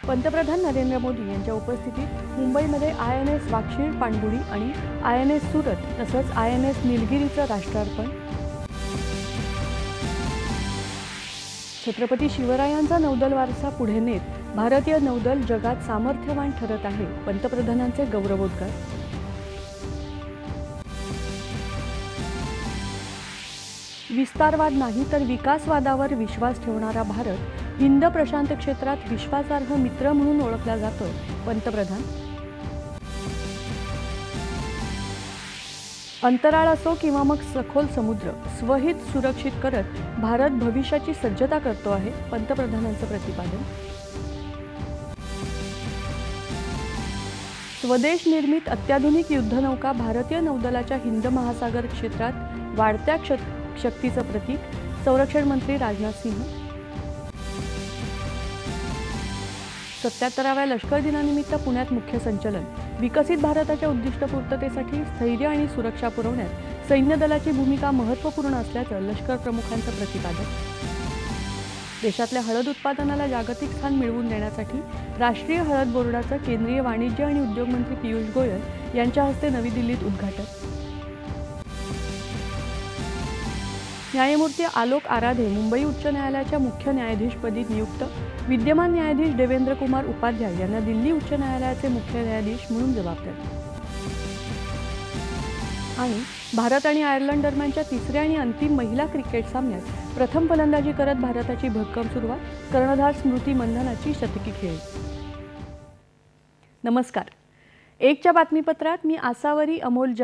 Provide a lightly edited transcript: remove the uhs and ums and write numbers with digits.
पंतप्रधान नरेंद्र मोदी यांच्या उपस्थितीत मुंबईमध्ये INS वाक्षीर पाणबुडी आणि INS सुरत तसंच INS निलगिरीचं राष्ट्रार्पण. छत्रपती शिवरायांचा नौदल वारसा पुढे नेत भारतीय नौदल जगात सामर्थ्यवान ठरत आहे. पंतप्रधानांचे गौरवोद्गार. विस्तारवाद नाही तर विकासवादावर विश्वास ठेवणारा भारत हिंद प्रशांत क्षेत्रात विश्वासार्ह मित्र म्हणून ओळखला जातोय. पंतप्रधान. अंतराळ असो किंवा मग सखोल समुद्र, स्वहित सुरक्षित करत भारत भविष्याची सज्जता करतो आहे. पंतप्रधानांचं प्रतिपादन. स्वदेश निर्मित अत्याधुनिक युद्धनौका भारतीय नौदलाच्या हिंद महासागर क्षेत्रात वाढत्या शक्तीचं प्रतीक. संरक्षण मंत्री राजनाथ सिंह. 77व्या लष्कर दिनानिमित्त पुण्यात मुख्य संचलन. विकसित भारताच्या उद्दिष्टपूर्ततेसाठी स्थैर्य आणि सुरक्षा पुरवण्यात सैन्य दलाची भूमिका महत्त्वपूर्ण असल्याचं लष्कर प्रमुखांचं प्रतिपादन. देशातल्या हळद उत्पादनाला जागतिक स्थान मिळवून देण्यासाठी राष्ट्रीय हळद बोर्डाचं केंद्रीय वाणिज्य आणि उद्योग मंत्री पियुष गोयल यांच्या हस्ते नवी दिल्लीत उद्घाटन. न्यायमूर्ती आलोक आराधे मुंबई उच्च न्यायालयाच्या मुख्य न्यायाधीशपदी नियुक्त. विद्यमान न्यायाधीश देवेंद्र कुमार उपाध्याय यांना दिल्ली उच्च न्यायालयाचे मुख्य न्यायाधीश म्हणून जबाबदारी. आणि भारत आणि आयर्लंड दरम्यानच्या तिसऱ्या आणि अंतिम महिला क्रिकेट सामन्यात प्रथम फलंदाजी करत भारताची भक्कम सुरुवात. कर्णधार स्मृती मंधनाची शतकी खेळी. नमस्कार. एकच्या बातमीपत्रात मी आसावरी अमोल